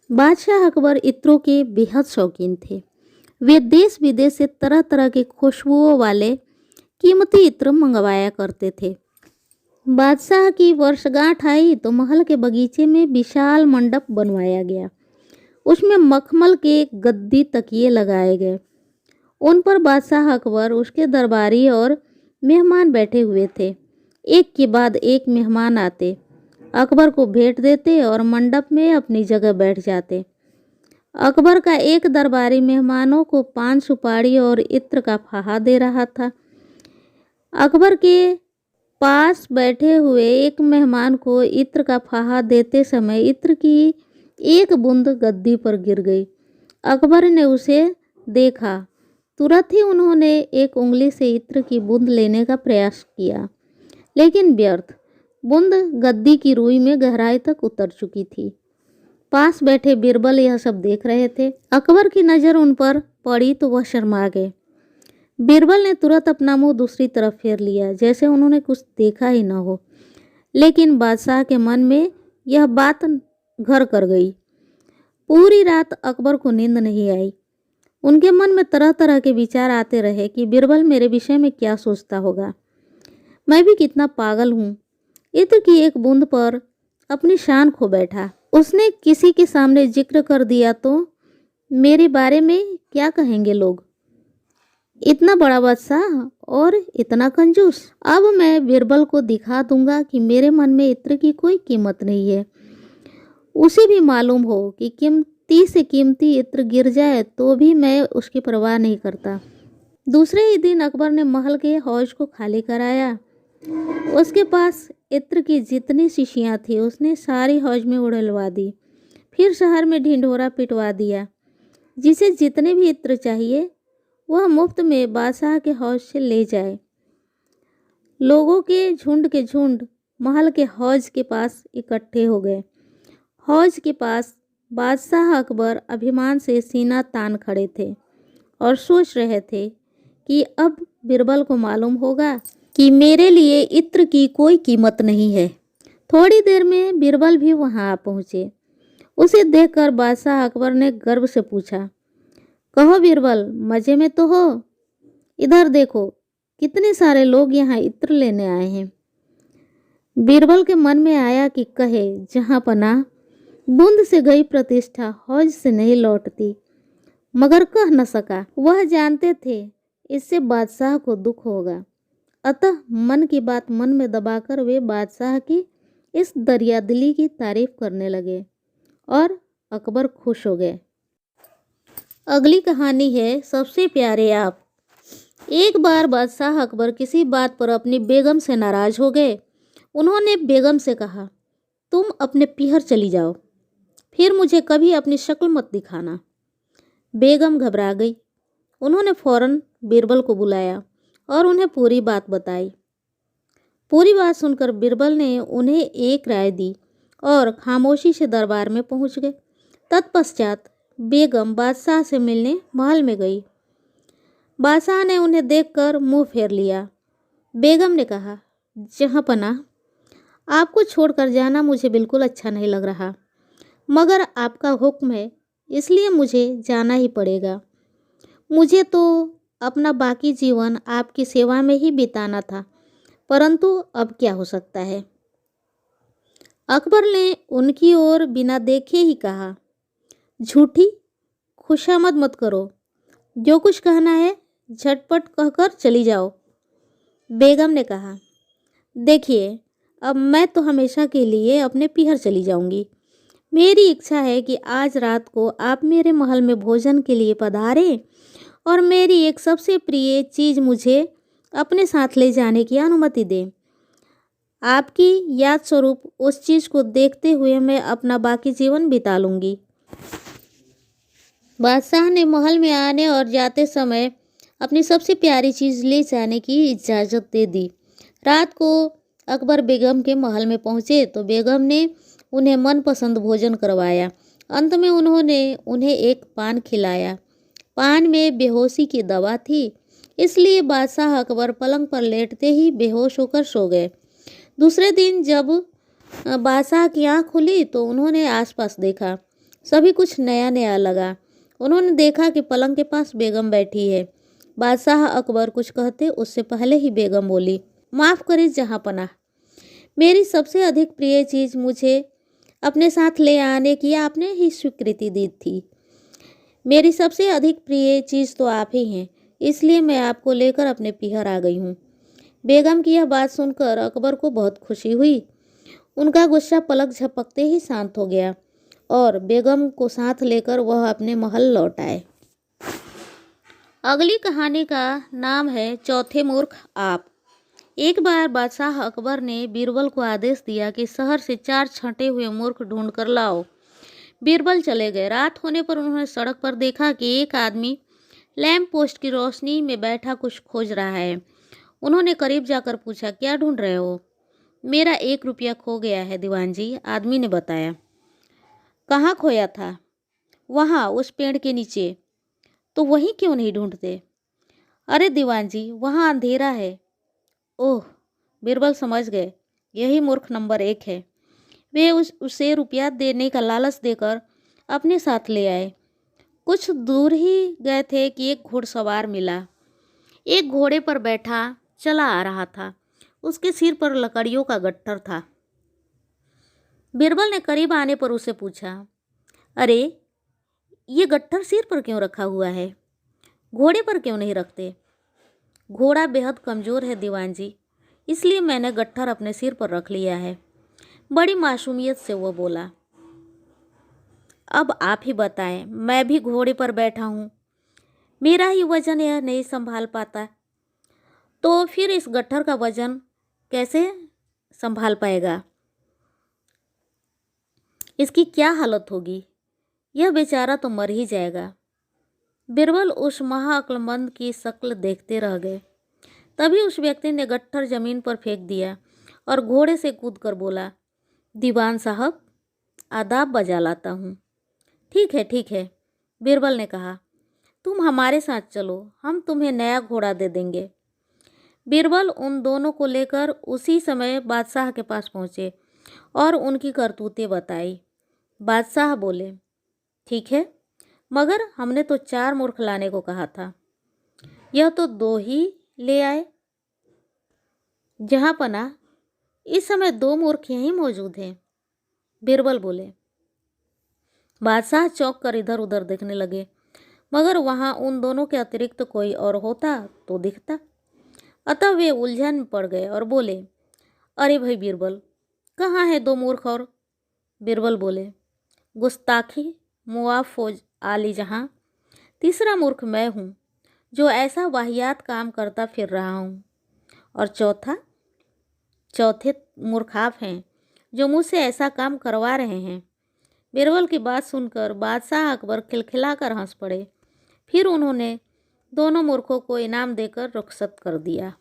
बादशाह अकबर इत्रों के बेहद शौकीन थे। वे देश विदेश से तरह तरह के खुशबुओं वाले कीमती इत्र मंगवाया करते थे। बादशाह की वर्षगांठ आई तो महल के बगीचे में विशाल मंडप बनवाया गया। उसमें मखमल के गद्दी तकिए लगाए गए। उन पर बादशाह अकबर, उसके दरबारी और मेहमान बैठे हुए थे। एक के बाद एक मेहमान आते, अकबर को भेंट देते और मंडप में अपनी जगह बैठ जाते। अकबर का एक दरबारी मेहमानों को पान सुपारी और इत्र का फाहा दे रहा था। अकबर के पास बैठे हुए एक मेहमान को इत्र का फाहा देते समय इत्र की एक बूंद गद्दी पर गिर गई। अकबर ने उसे देखा। तुरंत ही उन्होंने एक उंगली से इत्र की बूंद लेने का प्रयास किया, लेकिन व्यर्थ। बूंद गद्दी की रुई में गहराई तक उतर चुकी थी। पास बैठे बीरबल यह सब देख रहे थे। अकबर की नज़र उन पर पड़ी तो वह शर्मा गए। बीरबल ने तुरंत अपना मुंह दूसरी तरफ फेर लिया, जैसे उन्होंने कुछ देखा ही न हो। लेकिन बादशाह के मन में यह बात घर कर गई। पूरी रात अकबर को नींद नहीं आई। उनके मन में तरह तरह के विचार आते रहे कि बीरबल मेरे विषय में क्या सोचता होगा। मैं भी कितना पागल हूँ। इत्र की एक बूंद पर अपनी शान खो बैठा। उसने किसी के सामने जिक्र कर दिया तो मेरे बारे में क्या कहेंगे लोग। इतना बड़ा बादशाह और इतना कंजूस। अब मैं बीरबल को दिखा दूंगा कि मेरे मन में इत्र की कोई कीमत नहीं है। उसे भी मालूम हो कि कीमती से कीमती इत्र गिर जाए तो भी मैं उसकी परवाह नहीं करता। दूसरे ही दिन अकबर ने महल के हौज को खाली कराया। उसके पास इत्र की जितनी शीशियाँ थी उसने सारी हौज में उड़लवा दी। फिर शहर में ढिंढोरा पिटवा दिया। जिसे जितने भी इत्र चाहिए वह मुफ्त में बादशाह के हौज से ले जाए। लोगों के झुंड महल के हौज के पास इकट्ठे हो गए। हौज के पास बादशाह अकबर अभिमान से सीना तान खड़े थे और सोच रहे थे कि अब बीरबल को मालूम होगा कि मेरे लिए इत्र की कोई कीमत नहीं है। थोड़ी देर में बीरबल भी वहां आ पहुंचे। उसे देखकर बादशाह अकबर ने गर्व से पूछा, कहो बीरबल, मजे में तो हो? इधर देखो, कितने सारे लोग यहाँ इत्र लेने आए हैं। बीरबल के मन में आया कि कहे जहाँ पनाह, बूंद से गई प्रतिष्ठा हौज से नहीं लौटती, मगर कह न सका। वह जानते थे इससे बादशाह को दुख होगा। अतः मन की बात मन में दबाकर वे बादशाह की इस दरियादिली की तारीफ करने लगे और अकबर खुश हो गए। अगली कहानी है सबसे प्यारे आप। एक बार बादशाह अकबर किसी बात पर अपनी बेगम से नाराज हो गए। उन्होंने बेगम से कहा, तुम अपने पीहर चली जाओ, फिर मुझे कभी अपनी शक्ल मत दिखाना। बेगम घबरा गई। उन्होंने फौरन बीरबल को बुलाया और उन्हें पूरी बात बताई। पूरी बात सुनकर बीरबल ने उन्हें एक राय दी और खामोशी से दरबार में पहुंच गए। तत्पश्चात बेगम बादशाह से मिलने महल में गई। बादशाह ने उन्हें देखकर मुंह फेर लिया। बेगम ने कहा, जहाँ पनाह, आपको छोड़कर जाना मुझे बिल्कुल अच्छा नहीं लग रहा, मगर आपका हुक्म है इसलिए मुझे जाना ही पड़ेगा। मुझे तो अपना बाकी जीवन आपकी सेवा में ही बिताना था, परंतु अब क्या हो सकता है। अकबर ने उनकी ओर बिना देखे ही कहा, झूठी, खुशामद मत करो। जो कुछ कहना है झटपट कहकर चली जाओ। बेगम ने कहा, देखिए, अब मैं तो हमेशा के लिए अपने पीहर चली जाऊंगी। मेरी इच्छा है कि आज रात को आप मेरे महल में भोजन के लिए पधारें और मेरी एक सबसे प्रिय चीज़ मुझे अपने साथ ले जाने की अनुमति दें। आपकी याद स्वरूप उस चीज़ को देखते हुए मैं अपना बाकी जीवन बिता लूँगी। बादशाह ने महल में आने और जाते समय अपनी सबसे प्यारी चीज़ ले जाने की इजाज़त दे दी। रात को अकबर बेगम के महल में पहुँचे तो बेगम ने उन्हें मनपसंद भोजन करवाया। अंत में उन्होंने उन्हें एक पान खिलाया। पान में बेहोशी की दवा थी, इसलिए बादशाह अकबर पलंग पर लेटते ही बेहोश होकर सो गए। दूसरे दिन जब बादशाह की आँख खुली तो उन्होंने आसपास देखा। सभी कुछ नया नया लगा। उन्होंने देखा कि पलंग के पास बेगम बैठी है। बादशाह अकबर कुछ कहते उससे पहले ही बेगम बोली, माफ़ करिए जहाँपनाह, मेरी सबसे अधिक प्रिय चीज़ मुझे अपने साथ ले आने की आपने ही स्वीकृति दी थी। मेरी सबसे अधिक प्रिय चीज़ तो आप ही हैं, इसलिए मैं आपको लेकर अपने पीहर आ गई हूँ। बेगम की यह बात सुनकर अकबर को बहुत खुशी हुई। उनका गुस्सा पलक झपकते ही शांत हो गया और बेगम को साथ लेकर वह अपने महल लौट आए। अगली कहानी का नाम है चौथे मूर्ख आप। एक बार बादशाह अकबर ने बीरबल को आदेश दिया कि शहर से 4 छंटे हुए मूर्ख ढूंढ कर लाओ। बीरबल चले गए। रात होने पर उन्होंने सड़क पर देखा कि एक आदमी लैंप पोस्ट की रोशनी में बैठा कुछ खोज रहा है। उन्होंने करीब जाकर पूछा, क्या ढूंढ रहे हो? मेरा 1 रुपया खो गया है दीवान जी, आदमी ने बताया। कहाँ खोया था? वहाँ, उस पेड़ के नीचे। तो वहीं क्यों नहीं ढूंढते? अरे दीवान जी, वहाँ अंधेरा है। ओह, बीरबल समझ गए, यही मूर्ख नंबर 1 है। वे उसे रुपया देने का लालच देकर अपने साथ ले आए। कुछ दूर ही गए थे कि एक घुड़सवार मिला। एक घोड़े पर बैठा चला आ रहा था। उसके सिर पर लकड़ियों का गट्ठर था। बीरबल ने करीब आने पर उसे पूछा, अरे ये गट्ठर सिर पर क्यों रखा हुआ है? घोड़े पर क्यों नहीं रखते? घोड़ा बेहद कमज़ोर है दीवान जी, इसलिए मैंने गट्ठर अपने सिर पर रख लिया है। बड़ी मासूमियत से वो बोला। अब आप ही बताएं, मैं भी घोड़े पर बैठा हूँ, मेरा ही वजन यह नहीं संभाल पाता, तो फिर इस गट्ठर का वजन कैसे संभाल पाएगा? इसकी क्या हालत होगी? यह बेचारा तो मर ही जाएगा। बीरबल उस महाअक्लमंद की शक्ल देखते रह गए। तभी उस व्यक्ति ने गट्ठर जमीन पर फेंक दिया और घोड़े से कूदकर बोला, दीवान साहब, आदाब बजा लाता हूँ। ठीक है, बीरबल ने कहा, तुम हमारे साथ चलो, हम तुम्हें नया घोड़ा दे देंगे। बीरबल उन दोनों को लेकर उसी समय बादशाह के पास पहुँचे और उनकी करतूतें बताई। बादशाह बोले, ठीक है, मगर हमने तो 4 मूर्ख लाने को कहा था, यह तो 2 ही ले आए। जहाँपनाह, इस समय 2 मूर्ख यहीं मौजूद हैं, बीरबल बोले। बादशाह चौंक कर इधर उधर देखने लगे, मगर वहाँ उन दोनों के अतिरिक्त कोई और होता तो दिखता। अतः वे उलझन में पड़ गए और बोले, अरे भाई बीरबल, कहाँ है 2 मूर्ख और? बीरबल बोले, गुस्ताखी मुआफ़ोज आली जहाँ, तीसरा मूर्ख मैं हूँ जो ऐसा वाहियात काम करता फिर रहा हूँ, और चौथे मूर्ख आप हैं जो मुझसे ऐसा काम करवा रहे हैं। बीरबल की बात सुनकर बादशाह अकबर खिलखिलाकर हंस पड़े। फिर उन्होंने दोनों मूर्खों को इनाम देकर रुखसत कर दिया।